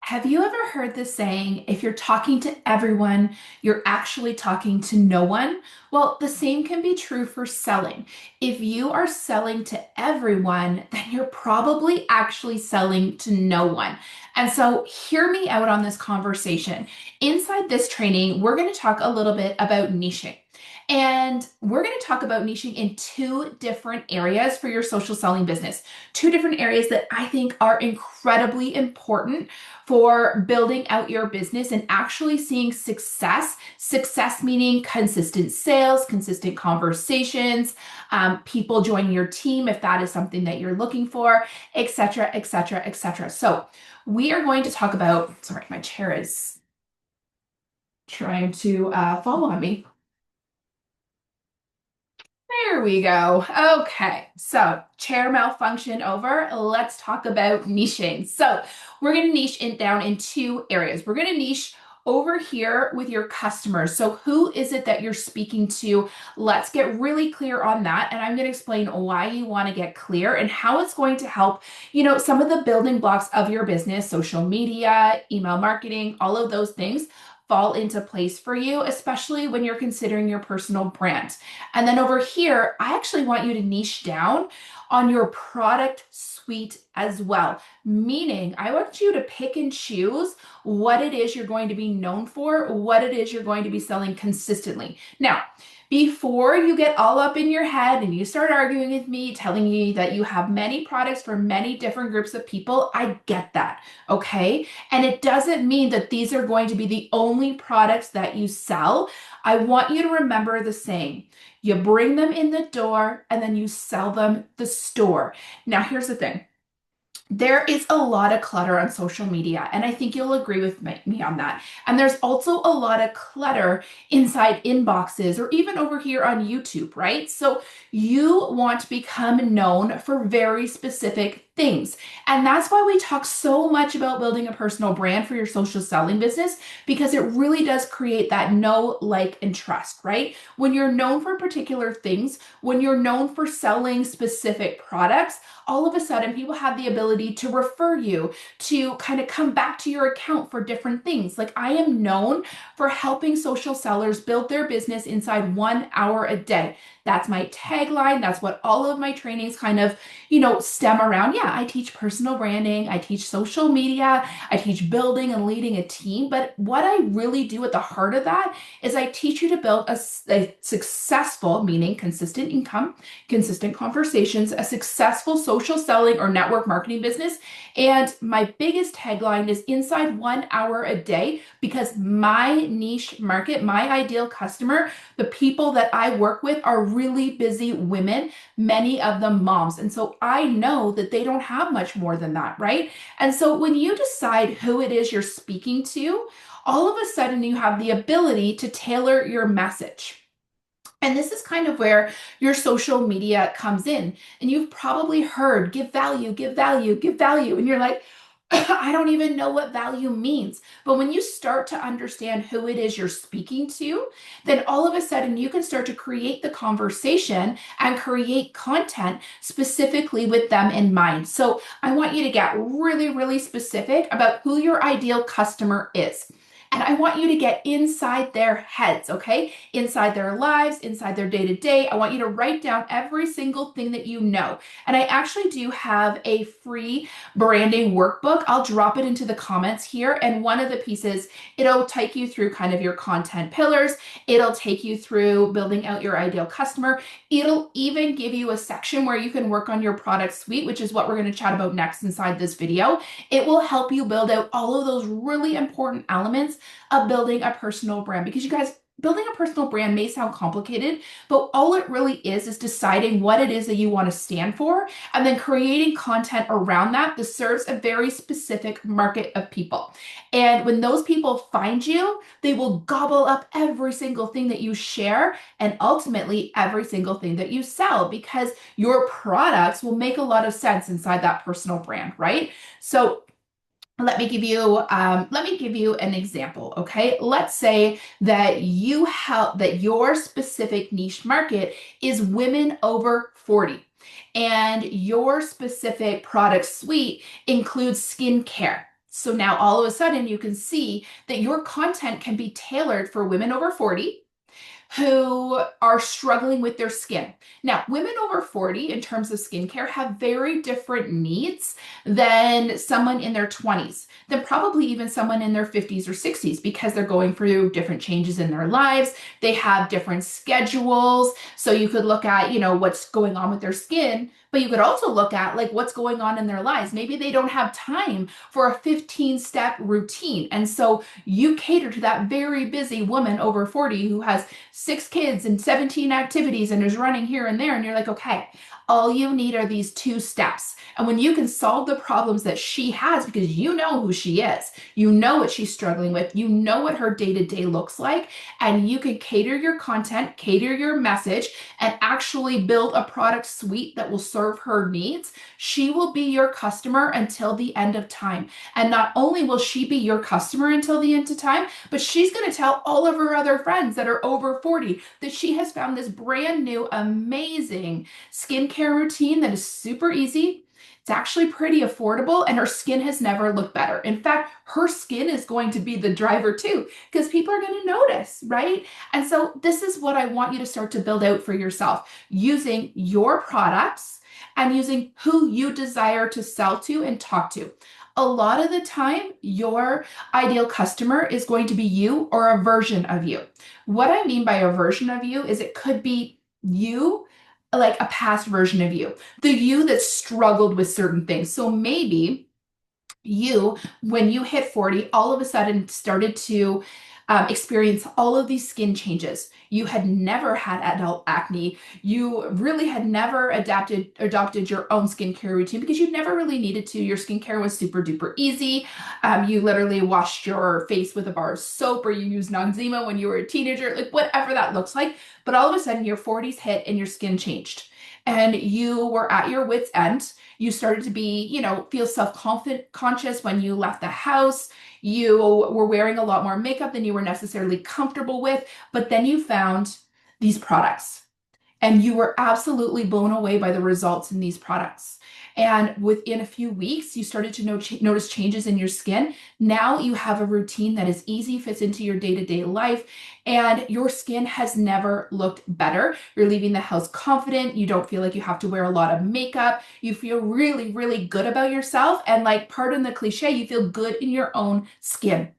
Have you ever heard the saying, if you're talking to everyone, you're actually talking to no one? Well, the same can be true for selling. If you are selling to everyone, then you're probably actually selling to no one. And so, hear me out on this conversation. Inside this training, we're going to talk a little bit about niching. And we're going to talk about niching in two different areas for your social selling business. Two different areas that I think are incredibly important for building out your business and actually seeing success. Success meaning consistent sales, consistent conversations, people joining your team if that is something that you're looking for, etc., etc., etc. So we are going to talk about. Sorry, my chair is trying to fall on me. There we go. Okay, so chair malfunction over. Let's talk about niching. So we're going to niche it down in two areas. We're going to niche over here with your customers. So who is it that you're speaking to? Let's get really clear on that. And I'm going to explain why you want to get clear and how it's going to help, some of the building blocks of your business, social media, email marketing, all of those things fall into place for you, especially when you're considering your personal brand. And then over here, I actually want you to niche down on your product suite as well. Meaning, I want you to pick and choose what it is you're going to be known for, what it is you're going to be selling consistently. Now, before you get all up in your head and you start arguing with me, telling you that you have many products for many different groups of people, I get that, okay? And it doesn't mean that these are going to be the only products that you sell. I want you to remember the saying, you bring them in the door and then you sell them the store. Now, here's the thing. There is a lot of clutter on social media, and I think you'll agree with me on that. And there's also a lot of clutter inside inboxes or even over here on YouTube, right? So you want to become known for very specific things. And that's why we talk so much about building a personal brand for your social selling business, because it really does create that know, like, and trust, right? When you're known for particular things, when you're known for selling specific products, all of a sudden people have the ability to refer you to kind of come back to your account for different things. Like I am known for helping social sellers build their business inside 1 hour a day. That's my tagline. That's what all of my trainings kind of, stem around. Yeah, I teach personal branding, I teach social media, I teach building and leading a team. But what I really do at the heart of that is I teach you to build a successful, meaning consistent income, consistent conversations, a successful social selling or network marketing business. And my biggest tagline is inside 1 hour a day, because my niche market, my ideal customer, the people that I work with are really busy women, many of them moms. And so I know that they don't have much more than that, right? And so when you decide who it is you're speaking to, all of a sudden you have the ability to tailor your message. And this is kind of where your social media comes in. And you've probably heard give value, give value, give value. And you're like, I don't even know what value means. But when you start to understand who it is you're speaking to, then all of a sudden you can start to create the conversation and create content specifically with them in mind. So I want you to get really, really specific about who your ideal customer is. And I want you to get inside their heads, okay? Inside their lives, inside their day to day. I want you to write down every single thing that you know. And I actually do have a free branding workbook. I'll drop it into the comments here. And one of the pieces, it'll take you through kind of your content pillars. It'll take you through building out your ideal customer. It'll even give you a section where you can work on your product suite, which is what we're going to chat about next inside this video. It will help you build out all of those really important elements of building a personal brand, because you guys, building a personal brand may sound complicated, but all it really is deciding what it is that you want to stand for and then creating content around that that serves a very specific market of people. And when those people find you, they will gobble up every single thing that you share and ultimately every single thing that you sell, because your products will make a lot of sense inside that personal brand, right? So let me give you an example, okay? Let's say that your specific niche market is women over 40, and your specific product suite includes skincare. So now all of a sudden you can see that your content can be tailored for women over 40 who are struggling with their skin. Now, women over 40 in terms of skincare have very different needs than someone in their 20s, than probably even someone in their 50s or 60s, because they're going through different changes in their lives. They have different schedules. So you could look at, what's going on with their skin, but you could also look at like what's going on in their lives. Maybe they don't have time for a 15-step routine. And so you cater to that very busy woman over 40 who has 6 kids and 17 activities and is running here and there. And you're like, okay, all you need are these 2 steps. And when you can solve the problems that she has, because you know who she is, you know what she's struggling with, you know what her day-to-day looks like, and you can cater your content, cater your message, and actually build a product suite that will serve her needs, she will be your customer until the end of time. And not only will she be your customer until the end of time, but she's going to tell all of her other friends that are over 40 that she has found this brand new, amazing skincare routine that is super easy. It's actually pretty affordable, and her skin has never looked better. In fact, her skin is going to be the driver too, because people are going to notice, right? And so this is what I want you to start to build out for yourself, using your products and using who you desire to sell to and talk to. A lot of the time, your ideal customer is going to be you or a version of you. What I mean by a version of you is it could be you, like a past version of you, the you that struggled with certain things. So maybe you, when you hit 40, all of a sudden started to experience all of these skin changes. You had never had adult acne. You really had never adopted your own skincare routine because you never really needed to. Your skincare was super duper easy. You literally washed your face with a bar of soap, or you used Noxzema when you were a teenager, like whatever that looks like. But all of a sudden your 40s hit and your skin changed. And you were at your wit's end. You started to be, feel self-confident, conscious when you left the house. You were wearing a lot more makeup than you were necessarily comfortable with, but then you found these products and you were absolutely blown away by the results in these products. And within a few weeks, you started to notice changes in your skin. Now you have a routine that is easy, fits into your day-to-day life, and your skin has never looked better. You're leaving the house confident. You don't feel like you have to wear a lot of makeup. You feel really, really good about yourself. And like, pardon the cliche, you feel good in your own skin.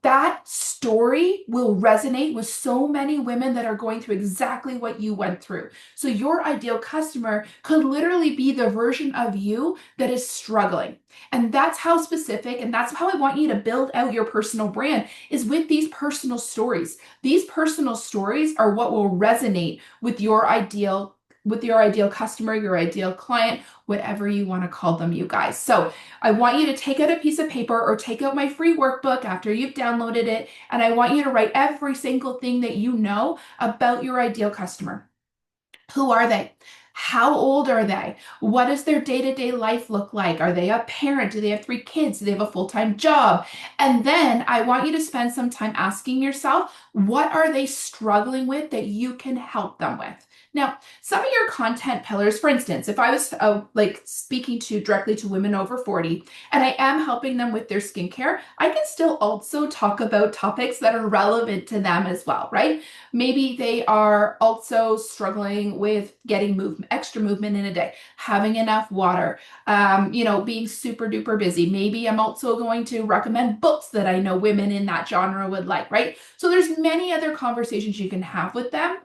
That story will resonate with so many women that are going through exactly what you went through. So your ideal customer could literally be the version of you that is struggling. And that's how specific, and that's how I want you to build out your personal brand, is with these personal stories. These personal stories are what will resonate with your ideal customer, your ideal client, whatever you want to call them, you guys. So I want you to take out a piece of paper or take out my free workbook after you've downloaded it, and I want you to write every single thing that you know about your ideal customer. Who are they? How old are they? What does their day-to-day life look like? Are they a parent? Do they have 3 kids? Do they have a full-time job? And then I want you to spend some time asking yourself, what are they struggling with that you can help them with? Now, some of your content pillars, for instance, if I was speaking directly to women over 40 and I am helping them with their skincare, I can still also talk about topics that are relevant to them as well, right? Maybe they are also struggling with getting extra movement in a day, having enough water, being super duper busy. Maybe I'm also going to recommend books that I know women in that genre would like, right? So there's many other conversations you can have with them.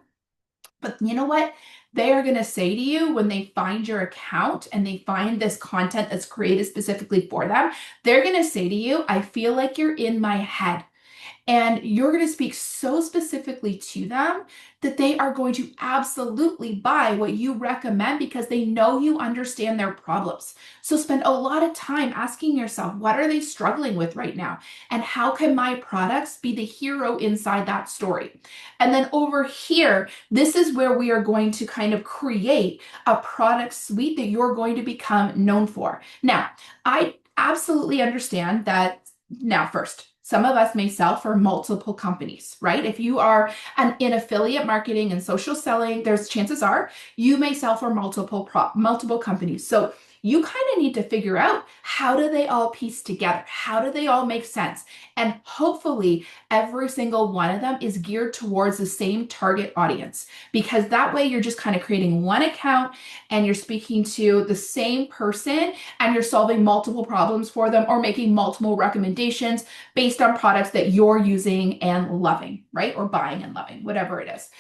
But you know what? They are going to say to you when they find your account and they find this content that's created specifically for them, they're going to say to you, I feel like you're in my head. And you're going to speak so specifically to them that they are going to absolutely buy what you recommend because they know you understand their problems. So spend a lot of time asking yourself, what are they struggling with right now? And how can my products be the hero inside that story? And then over here, this is where we are going to kind of create a product suite that you're going to become known for. Now, I absolutely understand that. Now, first, some of us may sell for multiple companies, right? If you are in affiliate marketing and social selling, there's chances are you may sell for multiple companies. So you kind of need to figure out, how do they all piece together? How do they all make sense? And hopefully every single one of them is geared towards the same target audience, because that way you're just kind of creating one account and you're speaking to the same person and you're solving multiple problems for them or making multiple recommendations based on products that you're using and loving, right? Or buying and loving, whatever it is.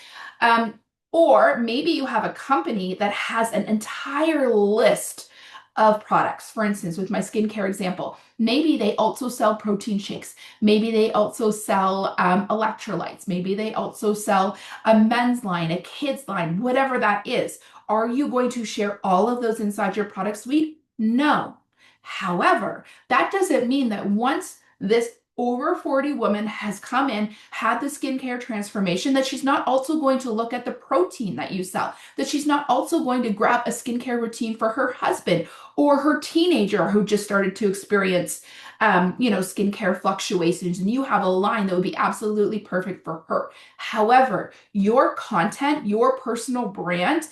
Um, or maybe you have a company that has an entire list of products. For instance, with my skincare example, maybe they also sell protein shakes. Maybe they also sell electrolytes. Maybe they also sell a men's line, a kids line, whatever that is. Are you going to share all of those inside your product suite? No. However, that doesn't mean that once this over 40 woman has come in, had the skincare transformation, that she's not also going to look at the protein that you sell, that she's not also going to grab a skincare routine for her husband or her teenager who just started to experience, skincare fluctuations, and you have a line that would be absolutely perfect for her. However, your content, your personal brand,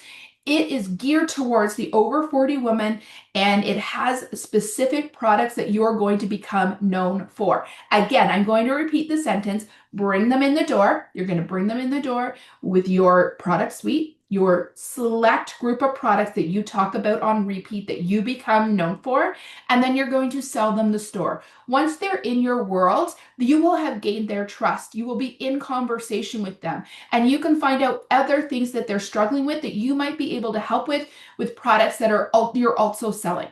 it is geared towards the over 40 woman, and it has specific products that you're going to become known for. Again, I'm going to repeat the sentence: bring them in the door. You're going to bring them in the door with your product suite, your select group of products that you talk about on repeat that you become known for, and then you're going to sell them the store. Once they're in your world, you will have gained their trust. You will be in conversation with them, and you can find out other things that they're struggling with that you might be able to help with products that you're also selling.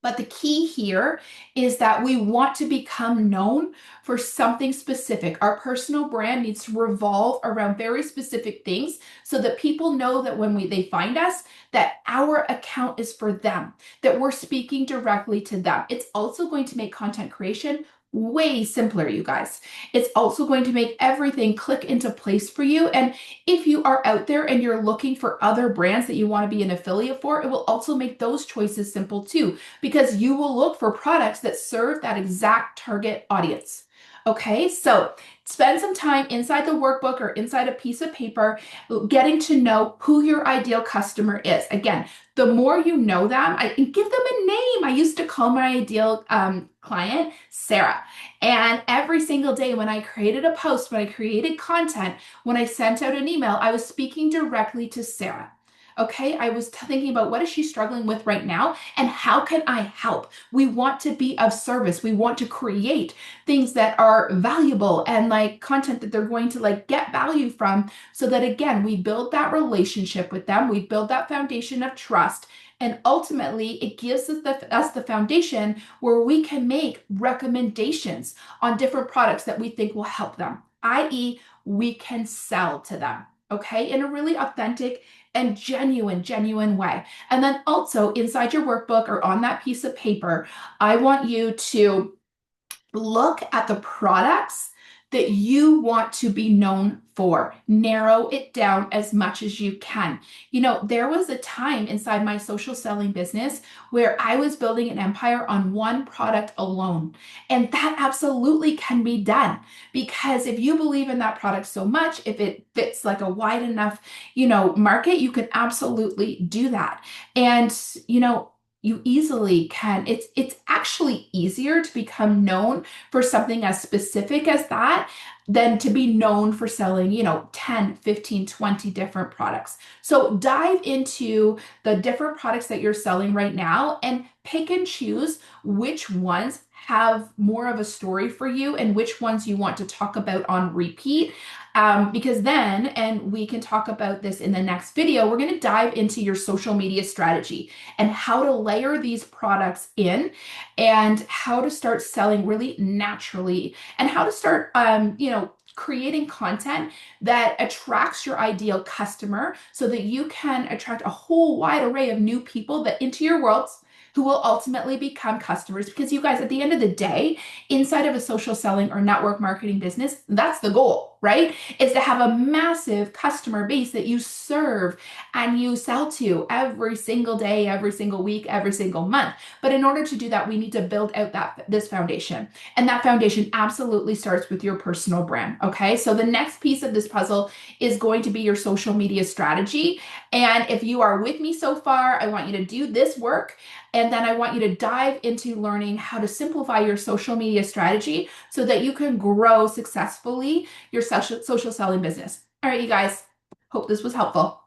But the key here is that we want to become known for something specific. Our personal brand needs to revolve around very specific things so that people know that when they find us, that our account is for them, that we're speaking directly to them. It's also going to make content creation way simpler, you guys. It's also going to make everything click into place for you. And if you are out there and you're looking for other brands that you want to be an affiliate for, it will also make those choices simple too, because you will look for products that serve that exact target audience. Okay, so spend some time inside the workbook or inside a piece of paper getting to know who your ideal customer is. Again, the more you know them, give them a name. I used to call my ideal client Sarah. And every single day when I created a post, when I created content, when I sent out an email, I was speaking directly to Sarah. Okay, I was thinking about what is she struggling with right now and how can I help? We want to be of service. We want to create things that are valuable and like content that they're going to like get value from, so that again, we build that relationship with them. We build that foundation of trust. And ultimately, it gives us the foundation where we can make recommendations on different products that we think will help them, i.e., we can sell to them, okay, in a really authentic and genuine way. And then also inside your workbook or on that piece of paper, I want you to look at the products that you want to be known for. Narrow it down as much as you can. There was a time inside my social selling business where I was building an empire on one product alone. And that absolutely can be done, because if you believe in that product so much, if it fits like a wide enough, market, you can absolutely do that. And, you easily can. It's actually easier to become known for something as specific as that than to be known for selling, 10, 15, 20 different products. So dive into the different products that you're selling right now and pick and choose which ones have more of a story for you and which ones you want to talk about on repeat. Because then, and we can talk about this in the next video, we're going to dive into your social media strategy and how to layer these products in and how to start selling really naturally and how to start, creating content that attracts your ideal customer so that you can attract a whole wide array of new people that into your worlds who will ultimately become customers. Because you guys, at the end of the day, inside of a social selling or network marketing business, that's the goal. right? Is to have a massive customer base that you serve and you sell to every single day, every single week, every single month. But in order to do that, we need to build out this foundation. And that foundation absolutely starts with your personal brand. Okay. So the next piece of this puzzle is going to be your social media strategy. And if you are with me so far, I want you to do this work. And then I want you to dive into learning how to simplify your social media strategy so that you can grow successfully your social selling business. All right, you guys, hope this was helpful.